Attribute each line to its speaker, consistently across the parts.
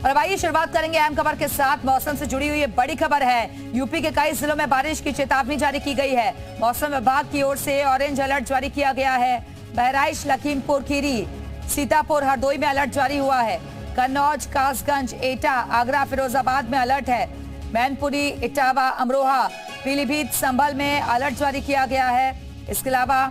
Speaker 1: और आइए शुरुआत करेंगे अहम खबर के साथ। मौसम से जुड़ी हुई ये बड़ी खबर है। यूपी के कई जिलों में बारिश की चेतावनी जारी की गई है। मौसम विभाग की ओर से ऑरेंज अलर्ट जारी किया गया है। बहराइच, लखीमपुर खीरी, सीतापुर, हरदोई में अलर्ट जारी हुआ है। कन्नौज, कासगंज, एटा, आगरा, फिरोजाबाद में अलर्ट है। मैनपुरी, इटावा, अमरोहा, पीलीभीत, संभल में अलर्ट जारी किया गया है। इसके अलावा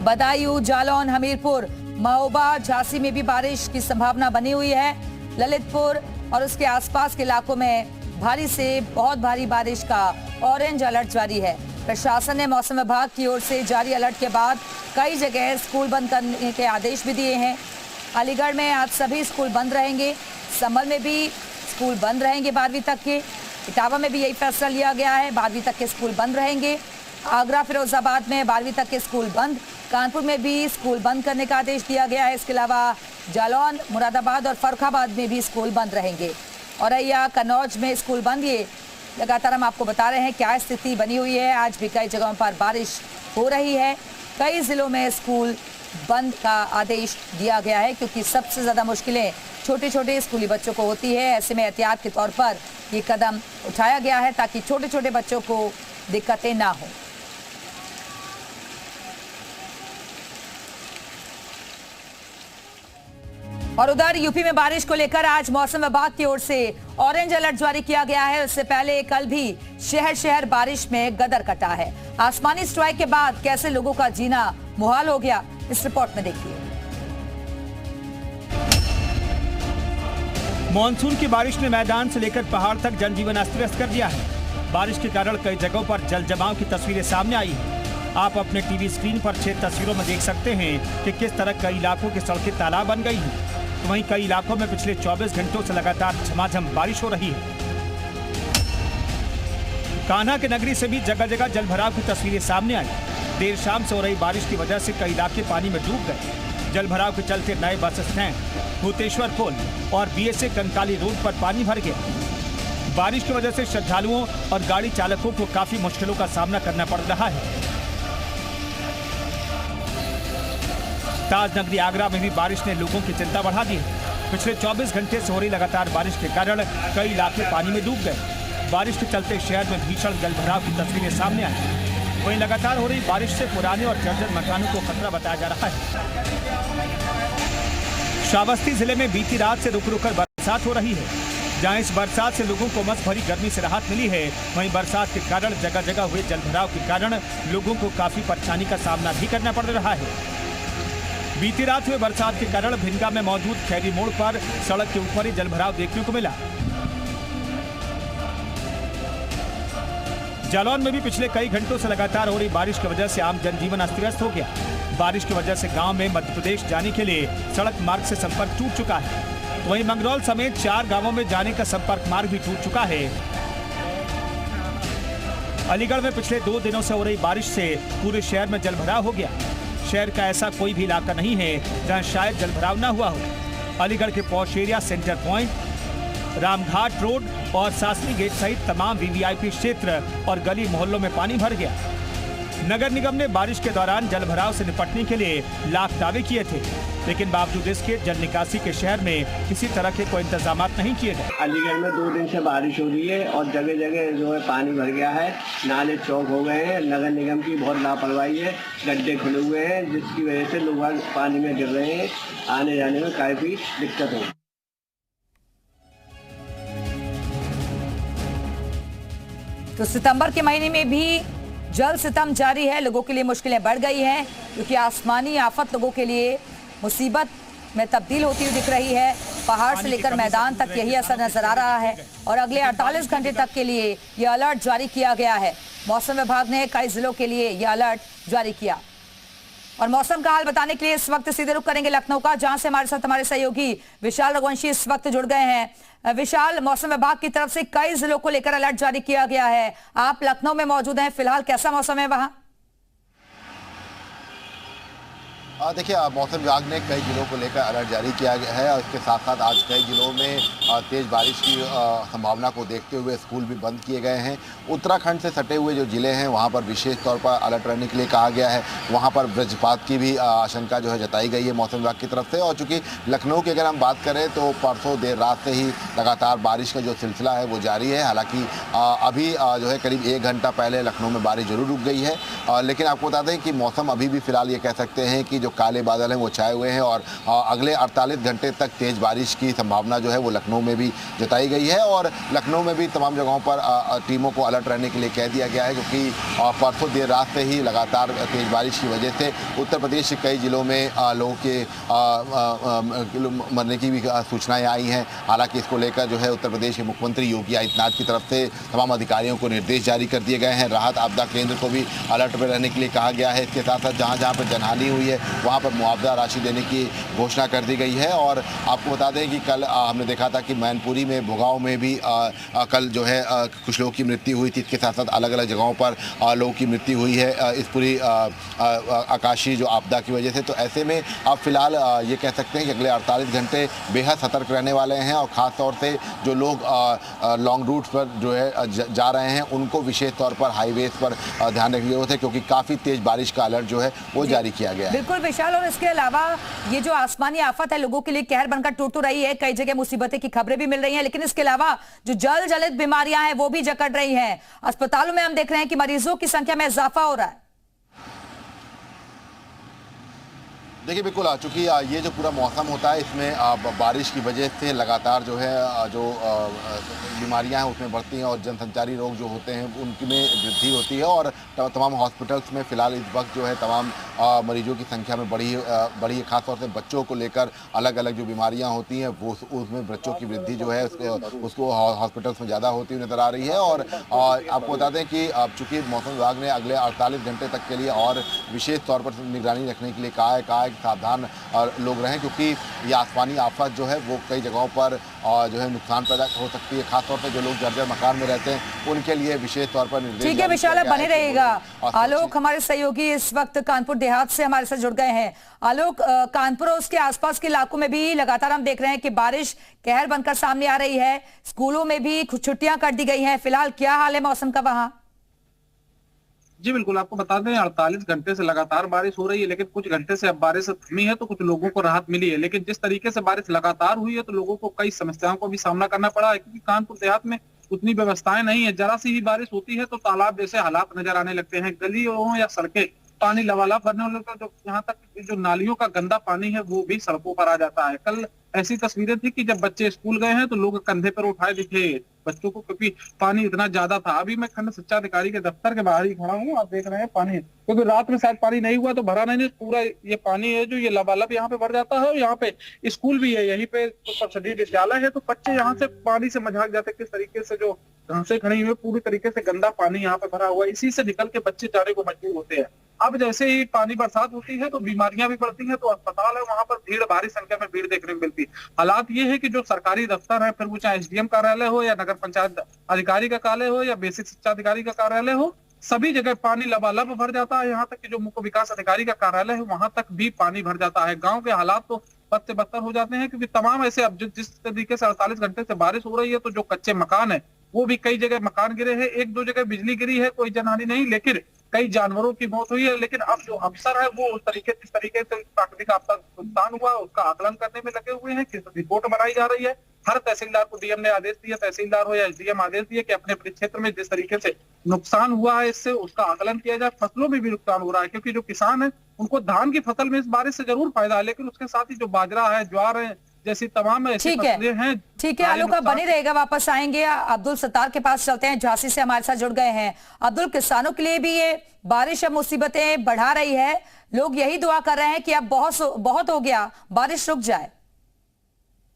Speaker 1: बदायूं, जालौन, हमीरपुर, महोबा, झांसी में भी बारिश की संभावना बनी हुई है। ललितपुर और उसके आसपास के इलाकों में भारी से बहुत भारी बारिश का ऑरेंज अलर्ट जारी है। प्रशासन ने मौसम विभाग की ओर से जारी अलर्ट के बाद कई जगह स्कूल बंद करने के आदेश भी दिए हैं। अलीगढ़ में आज सभी स्कूल बंद रहेंगे। संभल में भी स्कूल बंद रहेंगे 12वीं तक के। इटावा में भी यही फैसला लिया गया है, 12वीं तक के स्कूल बंद रहेंगे। आगरा, फिरोजाबाद में 12वीं तक के स्कूल बंद। कानपुर में भी स्कूल बंद करने का आदेश दिया गया है। इसके अलावा जालौन, मुरादाबाद और फर्रुखाबाद में भी स्कूल बंद रहेंगे। औरैया, कन्नौज में स्कूल बंद। ये लगातार हम आपको बता रहे हैं क्या स्थिति बनी हुई है। आज भी कई जगहों पर बारिश हो रही है। कई जिलों में स्कूल बंद का आदेश दिया गया है क्योंकि सबसे ज्यादा मुश्किलें छोटे छोटे स्कूली बच्चों को होती है। ऐसे में एहतियात के तौर पर ये कदम उठाया गया है ताकि छोटे छोटे बच्चों को दिक्कतें ना हो। और उधर यूपी में बारिश को लेकर आज मौसम विभाग की ओर से ऑरेंज अलर्ट जारी किया गया है। उससे पहले कल भी शहर शहर बारिश में गदर कटा है। आसमानी स्ट्राइक के बाद कैसे लोगों का जीना मुहाल हो गया, इस रिपोर्ट में देखिए।
Speaker 2: मानसून की बारिश ने मैदान से लेकर पहाड़ तक जनजीवन अस्त व्यस्त कर दिया है। बारिश के कारण कई जगहों पर जल जमाव की तस्वीरें सामने आई हैं। आप अपने टीवी स्क्रीन पर 6 तस्वीरों में देख सकते हैं कि किस तरह कई इलाकों की सड़कें तालाब बन गई हैं। वहीं कई इलाकों में पिछले 24 घंटों से लगातार झमाझम बारिश हो रही है। कान्हा के नगरी से भी जगह जगह जलभराव की तस्वीरें सामने आई। देर शाम से हो रही बारिश की वजह से कई इलाके पानी में डूब गए। जलभराव के चलते नए बस स्टैंड, भूतेश्वर पुल और बीएसए कंकाली रोड पर पानी भर गया। बारिश की वजह से श्रद्धालुओं और गाड़ी चालकों को काफी मुश्किलों का सामना करना पड़ रहा है। ताज नगरी आगरा में भी बारिश ने लोगों की चिंता बढ़ा दी है। पिछले 24 घंटे से हो रही लगातार बारिश के कारण कई इलाके पानी में डूब गए। बारिश के चलते शहर में भीषण जलभराव की तस्वीरें सामने आई। वहीं लगातार हो रही बारिश से पुराने और जर्जर मकानों को खतरा बताया जा रहा है। श्रावस्ती जिले में बीती रात से रुक रुक कर बरसात हो रही है। जहां इस बरसात से लोगों को उमस भरी गर्मी से राहत मिली है, वहीं बरसात के कारण जगह जगह हुए जलभराव के कारण लोगों को काफी परेशानी का सामना भी करना पड़ रहा है। बीती रात हुए बरसात के कारण भिनगा में मौजूद खैरी मोड़ पर सड़क के ऊपर ही जलभराव देखने को मिला। जालौन में भी पिछले कई घंटों से लगातार हो रही बारिश की वजह से आम जनजीवन अस्त व्यस्त हो गया। बारिश की वजह से गांव में मध्य प्रदेश जाने के लिए सड़क मार्ग से संपर्क टूट चुका है। वहीं मंगरौल समेत 4 गांवों में जाने का संपर्क मार्ग भी टूट चुका है। अलीगढ़ में पिछले 2 दिनों से हो रही बारिश से पूरे शहर में जलभराव हो गया। शहर का ऐसा कोई भी इलाका नहीं है जहां शायद जलभराव न हुआ हो। अलीगढ़ के posh area, centre point, Ramghat road और सासनी गेट सहित तमाम वीवीआईपी क्षेत्र और गली मोहल्लों में पानी भर गया। नगर निगम ने बारिश के दौरान जलभराव से निपटने के लिए लाख दावे किए थे, लेकिन बावजूद इसके जल निकासी के शहर में किसी तरह के कोई इंतजाम नहीं किए गए।
Speaker 3: अलीगढ़ में 2 दिन से बारिश हो रही है और जगह जगह जो है पानी भर गया है। नाले चौक हो गए हैं। नगर निगम की बहुत लापरवाही है। गड्ढे खुले हुए हैं जिसकी वजह से लोग पानी में गिर रहे हैं। आने जाने में काफी दिक्कत है।
Speaker 1: तो सितंबर के महीने में भी जल सितम जारी है। लोगों के लिए मुश्किलें बढ़ गई हैं क्योंकि आसमानी आफत लोगों के लिए मुसीबत में तब्दील होती हुई दिख रही है। पहाड़ से लेकर मैदान तक यही असर नजर आ रहा है और अगले 48 घंटे तक के लिए यह अलर्ट जारी किया गया है। मौसम विभाग ने कई जिलों के लिए यह अलर्ट जारी किया। और मौसम का हाल बताने के लिए इस वक्त सीधे रुख करेंगे लखनऊ का, जहां से हमारे साथ हमारे सहयोगी विशाल रघुवंशी इस वक्त जुड़ गए हैं। विशाल, मौसम विभाग की तरफ से कई जिलों को लेकर अलर्ट जारी किया गया है। आप लखनऊ में मौजूद हैं, फिलहाल कैसा मौसम है वहां?
Speaker 4: देखिए, मौसम विभाग ने कई जिलों को लेकर अलर्ट जारी किया गया है और इसके साथ साथ आज कई जिलों में तेज बारिश की संभावना को देखते हुए स्कूल भी बंद किए गए हैं। उत्तराखंड से सटे हुए जो जिले हैं वहां पर विशेष तौर पर अलर्ट रहने के लिए कहा गया है। वहां पर वज्रपात की भी आशंका जो है जताई गई है मौसम विभाग की तरफ से। और चूंकि लखनऊ की अगर हम बात करें तो परसों देर रात से ही लगातार बारिश का जो सिलसिला है वो जारी है। हालांकि अभी जो है करीब 1 घंटा पहले लखनऊ में बारिश जरूर रुक गई है, लेकिन आपको बता दें कि मौसम अभी भी फिलहाल ये कह सकते हैं कि जो काले बादल हैं वो छाए हुए हैं और अगले 48 घंटे तक तेज बारिश की संभावना जो है वो लखनऊ में भी जताई गई है। और लखनऊ में भी तमाम जगहों पर टीमों को अलर्ट रहने के लिए कह दिया गया है, क्योंकि परसों देर रात से ही लगातार तेज बारिश की वजह से उत्तर प्रदेश के कई जिलों में लोगों के मरने की भी सूचनाएं आई हैं। हालांकि इसको लेकर जो है उत्तर प्रदेश के मुख्यमंत्री योगी आदित्यनाथ की तरफ से तमाम अधिकारियों को निर्देश जारी कर दिए गए हैं। राहत आपदा केंद्र को भी अलर्ट पर रहने के लिए कहा गया है। इसके साथ साथ जहाँ जहाँ पर जनहानि हुई है वहाँ पर मुआवजा राशि देने की घोषणा कर दी गई है। और आपको बता दें कि कल हमने देखा था कि मैनपुरी में, भुगांव में भी कल जो है कुछ लोगों की मृत्यु हुई थी। इसके साथ साथ अलग अलग जगहों पर लोगों की मृत्यु हुई है इस पूरी आकाशीय जो आपदा की वजह से। तो ऐसे में अब फिलहाल ये कह सकते हैं कि अगले 48 घंटे बेहद सतर्क रहने वाले हैं और ख़ास तौर से जो लोग लॉन्ग रूट पर जो है जा रहे हैं उनको विशेष तौर पर हाईवेज पर ध्यान रखने की जरूरत है, क्योंकि काफ़ी तेज बारिश का अलर्ट जो है वो जारी किया गया है।
Speaker 1: बिल्कुल विशाल, और इसके अलावा ये जो आसमानी आफत है लोगों के लिए कहर बनकर टूट रही है, कई जगह मुसीबतें की खबरें भी मिल रही हैं, लेकिन इसके अलावा जो जल जनित बीमारियां हैं वो भी जकड़ रही हैं। अस्पतालों में हम देख रहे हैं कि मरीजों की संख्या में इजाफा हो रहा है।
Speaker 4: देखिए, बिल्कुल चूँकि ये जो पूरा मौसम होता है इसमें बारिश की वजह से लगातार जो है जो बीमारियां हैं उसमें बढ़ती हैं और जनसंचारी रोग जो होते हैं उनकी में वृद्धि होती है। और तमाम हॉस्पिटल्स में फ़िलहाल इस वक्त जो है तमाम मरीजों की संख्या में बढ़ी है। ख़ासतौर से बच्चों को लेकर अलग अलग जो बीमारियां होती हैं वो उसमें बच्चों की वृद्धि जो है उसको हॉस्पिटल्स में ज़्यादा होती हुई नज़र आ रही है। और आपको बता दें कि चूँकि मौसम विभाग ने अगले 48 घंटे तक के लिए और विशेष तौर पर निगरानी रखने के लिए कहा है सावधान लोग रहें, क्योंकि ये आसमानी आफत जो है वो कई जगहों पर जो है नुकसान पैदा हो सकती है। खासतौर पर जो लोग जर्जर मकान में रहते हैं उनके लिए विशेष तौर पर निर्देश।
Speaker 1: ठीक है विशाल, बने रहेगा। आलोक हमारे सहयोगी इस वक्त कानपुर देहात से हमारे साथ जुड़ गए हैं। आलोक, कानपुर और उसके आसपास के इलाकों में भी लगातार हम देख रहे हैं कि बारिश कहर बनकर सामने आ रही है, स्कूलों में भी कुछ छुट्टियां कर दी गई हैं। फिलहाल क्या हाल है मौसम का वहां?
Speaker 5: जी बिल्कुल, आपको बता दें 48 घंटे से लगातार बारिश हो रही है, लेकिन कुछ घंटे से अब बारिश थमी है तो कुछ लोगों को राहत मिली है। लेकिन जिस तरीके से बारिश लगातार हुई है तो लोगों को कई समस्याओं को भी सामना करना पड़ा है, क्योंकि कानपुर देहात में उतनी व्यवस्थाएं नहीं है। जरा सी भी बारिश होती है तो तालाब जैसे हालात नजर आने लगते हैं। गलियों या सड़कें पानी लबालब भरने लगता है, जो यहाँ तक जो नालियों का गंदा पानी है वो भी सड़कों पर आ जाता है। कल ऐसी तस्वीरें थी कि जब बच्चे स्कूल गए हैं तो लोग कंधे पर उठाए दिखे बच्चों को, क्योंकि पानी इतना ज्यादा था। अभी मैं खंड शिक्षा अधिकारी के दफ्तर के बाहर ही खड़ा हूँ, आप देख रहे हैं पानी, क्योंकि रात में शायद पानी नहीं हुआ तो भरा नहीं, पूरा ये पानी है जो ये लबालब यहाँ पे भर जाता है। और यहाँ पे स्कूल भी है, यहीं पे सदी विद्यालय है, तो बच्चे यहाँ से पानी से मजाक जाते किस तरीके से जो घासें खड़ी हुई पूरी तरीके से गंदा पानी यहाँ पे भरा हुआ है, इसी से निकल के बच्चे जाने को मजबूर होते हैं। अब जैसे ही पानी बरसात होती है तो बीमारियां भी बढ़ती हैं, तो अस्पताल है वहां पर भीड़, भारी संख्या में भीड़ देखने को मिलती है। हालात ये है कि जो सरकारी दफ्तर है, फिर वो चाहे एसडीएम कार्यालय हो या नगर पंचायत अधिकारी का कार्यालय हो या बेसिक शिक्षा अधिकारी का कार्यालय हो, सभी जगह पानी लबालब भर जाता है। यहाँ तक कि जो मुख्य विकास अधिकारी का कार्यालय है वहां तक भी पानी भर जाता है। गाँव के हालात तो बद से बदतर हो जाते हैं, क्योंकि तमाम ऐसे अब जिस तरीके से 48 घंटे से बारिश हो रही है तो जो कच्चे मकान है वो भी कई जगह मकान गिरे हैं, 1-2 जगह बिजली गिरी है, कोई जनहानि नहीं, लेकिन कई जानवरों की मौत हुई है। लेकिन अब जो अफसर है वो जिस तरीके से प्राकृतिक आपदा नुकसान हुआ उसका आकलन करने में लगे हुए हैं, किस रिपोर्ट बनाई जा रही है। हर तहसीलदार को डीएम ने आदेश दिया, तहसीलदार हो या एसडीएम आदेश दिए कि अपने क्षेत्र में जिस तरीके से नुकसान हुआ है इससे उसका आकलन किया जाए। फसलों में भी नुकसान हो रहा है, क्योंकि जो किसान है उनको धान की फसल में इस बारिश से जरूर फायदा है, लेकिन उसके साथ ही जो बाजरा है, ज्वार है, जैसी तमाम ऐसी फसलें हैं।
Speaker 1: ठीक है आलोक, बने रहेगा, वापस आएंगे। अब्दुल सत्तार के पास चलते हैं, झांसी से हमारे साथ जुड़ गए हैं। अब्दुल, किसानों के लिए भी ये बारिश अब मुसीबतें बढ़ा रही है, लोग यही दुआ कर रहे हैं कि अब बहुत हो गया, बारिश रुक जाए।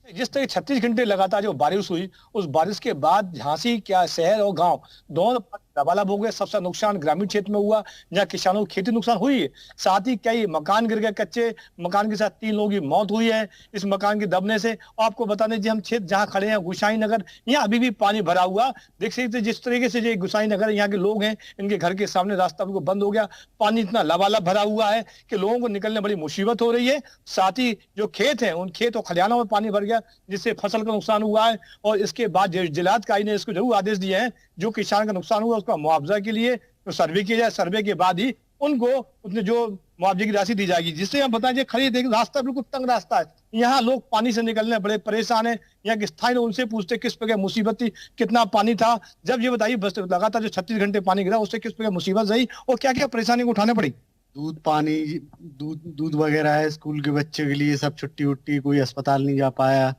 Speaker 6: जिस तरह 36 घंटे लगातार जो बारिश हुई, उस बारिश के बाद झांसी क्या शहर और गांव दोनों लबालब हो गए। सबसे नुकसान ग्रामीण क्षेत्र में हुआ, जहाँ किसानों की खेती नुकसान हुई है। साथ ही कई मकान गिर गए, कच्चे मकान के साथ 3 लोगों की मौत हुई है इस मकान के दबने से। और आपको बता दें, हम क्षेत्र जहाँ खड़े हैं गुसाई नगर, यहाँ अभी भी पानी भरा हुआ। देख सकते जिस तरीके से जो गुसाई नगर यहाँ के लोग हैं, इनके घर के सामने रास्ता उनको बंद हो गया। पानी इतना लबालब भरा हुआ है कि लोगों को निकलने बड़ी मुसीबत हो रही है। साथ ही जो खेत है, उन खेत और खलिहानों में पानी भर गया, जिससे फसल का नुकसान हुआ है। और इसके बाद जिलाधिकारी ने इसको जरूर आदेश दिए हैं, जो किसान का नुकसान हुआ उसका मुआवजा के लिए तो सर्वे किया जाए। सर्वे के बाद ही उनको उसने जो मुआवजे की राशि दी जाएगी। जिससे हम बताएं, खरीद रास्ता बिल्कुल तंग रास्ता है, यहाँ लोग पानी से निकलने बड़े परेशान है। यहाँ के स्थानीय लोग उनसे पूछते किस प्रकार मुसीबत थी, कितना पानी था। जब ये बताइए, बस लगातार जो 36 घंटे पानी गिरा, उससे किस प्रकार मुसीबत रही और क्या क्या परेशानी को उठाने पड़ी।
Speaker 7: दूध पानी, दूध वगैरह है स्कूल के बच्चे के लिए, सब छुट्टी उट्टी, कोई अस्पताल नहीं जा पाया,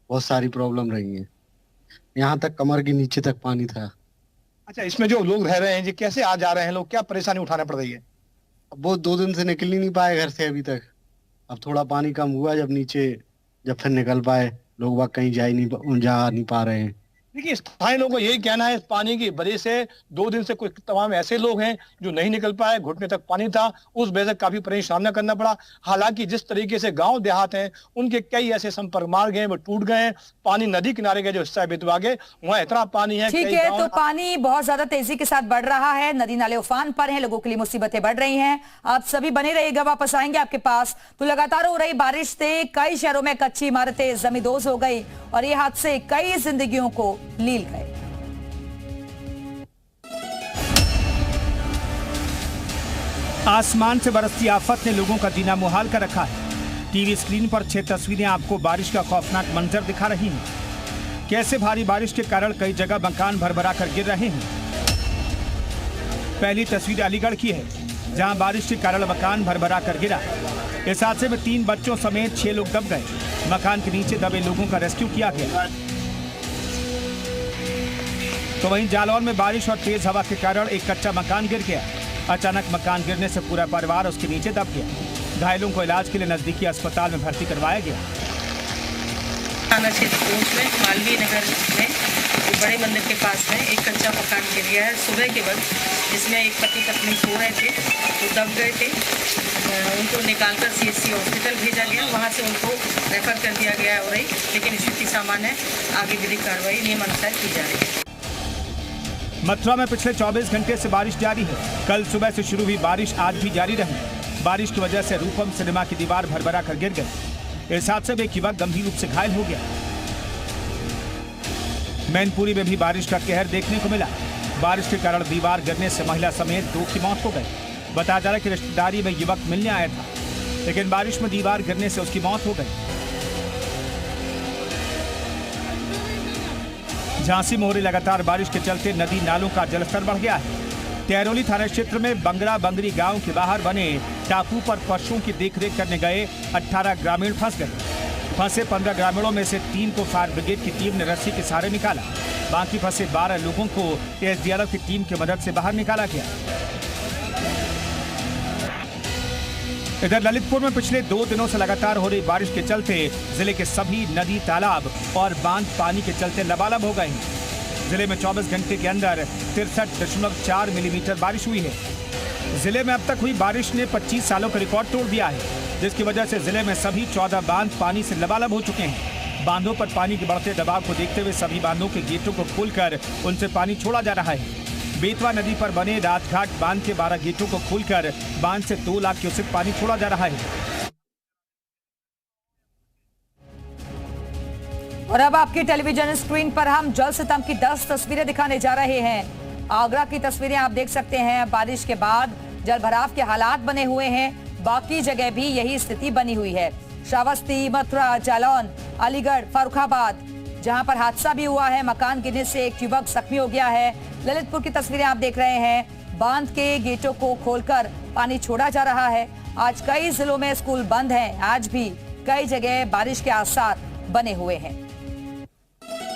Speaker 7: बहुत सारी प्रॉब्लम रही है। यहाँ तक कमर के नीचे तक पानी था।
Speaker 6: अच्छा, इसमें जो लोग रह रहे हैं, ये कैसे आ जा रहे हैं लोग, क्या परेशानी उठाने पड़ रही है।
Speaker 7: वो 2 दिन से निकल ही नहीं पाए घर से अभी तक। अब थोड़ा पानी कम हुआ जब नीचे, जब फिर निकल पाए लोग, वह कहीं जा नहीं पा रहे हैं।
Speaker 6: देखिए, स्थानीय लोगों का यही कहना है, पानी की वजह से 2 दिन से कुछ तमाम ऐसे लोग हैं जो नहीं निकल पाए, घुटने तक पानी था, उस वजह से काफी परेशानी सामना करना पड़ा। हालांकि जिस तरीके से गांव देहात हैं, उनके कई ऐसे संपर्क मार्ग हैं वो टूट गए हैं। पानी नदी किनारे के जो हिस्सा बितवा गए, वहाँ इतना पानी है।
Speaker 1: ठीक है, तो पानी बहुत ज्यादा तेजी के साथ बढ़ रहा है, नदी नाले उफान पर हैं, लोगों के लिए मुसीबतें बढ़ रही हैं। आप सभी बने रहिएगा, वापस आएंगे आपके पास। तो लगातार हो रही बारिश से कई शहरों में कच्ची इमारतें जमींदोज हो गई और ये हादसे कई जिंदगियों को लील गए।
Speaker 2: आसमान से बरसती आफत ने लोगों का जीना मुहाल कर रखा है। टीवी स्क्रीन पर 6 तस्वीरें आपको बारिश का खौफनाक मंजर दिखा रही हैं। कैसे भारी बारिश के कारण कई जगह मकान भरभरा कर गिर रहे हैं। पहली तस्वीर अलीगढ़ की है, जहां बारिश के कारण मकान भरभरा कर गिरा। इस हादसे में 3 बच्चों समेत 6 लोग दब गए। मकान के नीचे दबे लोगों का रेस्क्यू किया गया। तो वहीं जालौन में बारिश और तेज हवा के कारण एक कच्चा मकान गिर गया। अचानक मकान गिरने से पूरा परिवार उसके नीचे दब गया। घायलों को इलाज के लिए नजदीकी अस्पताल में भर्ती करवाया गया।
Speaker 8: थाना क्षेत्र कोच में मालवीय नगर में बड़े मंदिर के पास में एक कच्चा मकान गिर गया है सुबह के वक्त, जिसमें एक पति पत्नी सो रहे थे, तो दब गए थे। उनको निकालकर CHC हॉस्पिटल भेजा गया, वहाँ से उनको रेफर कर दिया गया है औरई, लेकिन स्थिति सामान्य है। आगे विधिक कार्रवाई नियमानुसार की जा रही है।
Speaker 2: मथुरा में पिछले 24 घंटे से बारिश जारी है। कल सुबह से शुरू हुई बारिश आज भी जारी रही। बारिश की वजह से रूपम सिनेमा की दीवार भरभरा कर गिर गई। इस हादसे में एक युवक गंभीर रूप से घायल हो गया। मैनपुरी में भी बारिश का कहर देखने को मिला। बारिश के कारण दीवार गिरने से महिला समेत 2 की मौत हो गई। बताया जा रहा है कि रिश्तेदारी में युवक मिलने आया था, लेकिन बारिश में दीवार गिरने से उसकी मौत हो गई। झांसी में हो रही लगातार बारिश के चलते नदी नालों का जलस्तर बढ़ गया है। तेरौली थाना क्षेत्र में बंगरा बंगरी गांव के बाहर बने टापू पर पशुओं की देखरेख करने गए 18 ग्रामीण फंस गए। फंसे 15 ग्रामीणों में से 3 को फायर ब्रिगेड की टीम ने रस्सी के सहारे निकाला। बाकी फंसे 12 लोगों को SDRF की टीम की मदद से बाहर निकाला गया। इधर ललितपुर में पिछले 2 दिनों से लगातार हो रही बारिश के चलते जिले के सभी नदी, तालाब और बांध पानी के चलते लबालब हो गए हैं। जिले में 24 घंटे के अंदर 63.4 मिलीमीटर बारिश हुई है। जिले में अब तक हुई बारिश ने 25 सालों का रिकॉर्ड तोड़ दिया है, जिसकी वजह से जिले में सभी 14 बांध पानी से लबालब हो चुके हैं। बांधों पर पानी के बढ़ते दबाव को देखते हुए सभी बांधों के गेटों को खोलकर उनसे पानी छोड़ा जा रहा है। बेतवा नदी पर बने राजघाट बांध के 12 गेटों को खोलकर बांध से 2 लाख क्यूसेक पानी छोड़ा जा रहा है।
Speaker 1: और अब आपकी टेलीविजन स्क्रीन पर हम जल सितम की 10 तस्वीरें दिखाने जा रहे हैं। आगरा की तस्वीरें आप देख सकते हैं। बारिश के बाद जल भराव के हालात बने हुए हैं। बाकी जगह भी यही स्थिति बनी हुई है। श्रावस्ती, मथुरा, जालौन, अलीगढ़, फर्रुखाबाद, जहां पर हादसा भी हुआ है। मकान गिरने से एक युवक जख्मी हो गया है। ललितपुर की तस्वीरें आप देख रहे हैं। बांध के गेटों को खोलकर पानी छोड़ा जा रहा है। आज कई जिलों में स्कूल बंद हैं। आज भी कई जगह बारिश के आसार बने हुए हैं।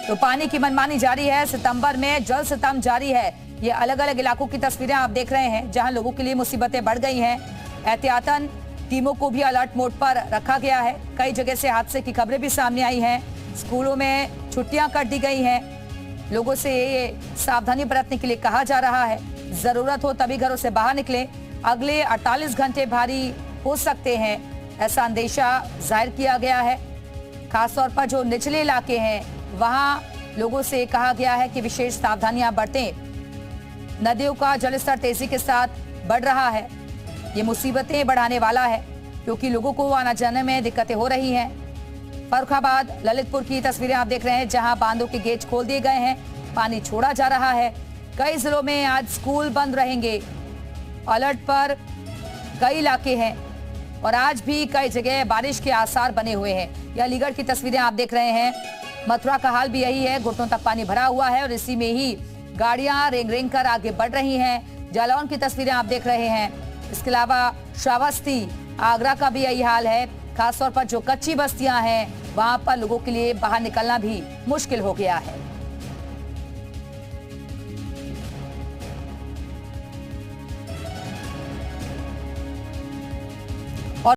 Speaker 1: तो पानी की मनमानी जारी है। सितंबर में जल सितम जारी है। ये अलग अलग इलाकों की तस्वीरें आप देख रहे हैं, जहां लोगों के लिए मुसीबतें बढ़ गई हैं। एहतियातन टीमों को भी अलर्ट मोड पर रखा गया है। कई जगह से हादसे की खबरें भी सामने आई हैं। स्कूलों में छुट्टियां कर दी गई हैं। लोगों से ये सावधानी बरतने के लिए कहा जा रहा है। जरूरत हो तभी घरों से बाहर निकलें। अगले 48 घंटे भारी हो सकते हैं, ऐसा अंदेशा जाहिर किया गया है। खासतौर पर जो निचले इलाके हैं वहां लोगों से कहा गया है कि विशेष सावधानियां बरतें। नदियों का जलस्तर तेजी के साथ बढ़ रहा है। ये मुसीबतें बढ़ाने वाला है क्योंकि लोगों को आना जाने में दिक्कतें हो रही हैं। फर्रुखाबाद ललितपुर की तस्वीरें आप देख रहे हैं, जहां बांधों के गेट खोल दिए गए हैं, पानी छोड़ा जा रहा है। कई जिलों में आज स्कूल बंद रहेंगे। अलर्ट पर कई इलाके हैं और आज भी कई जगह बारिश के आसार बने हुए हैं। ये अलीगढ़ की तस्वीरें आप देख रहे हैं। मथुरा का हाल भी यही है, घुटनों तक पानी भरा हुआ है और इसी में ही गाड़ियां रेंग रेंग कर आगे बढ़ रही हैं। जालौन की तस्वीरें आप देख रहे हैं। इसके अलावा श्रावस्ती, आगरा का भी यही हाल है। खासतौर पर जो कच्ची बस्तियां हैं वहां पर लोगों के लिए बाहर निकलना भी मुश्किल हो गया है।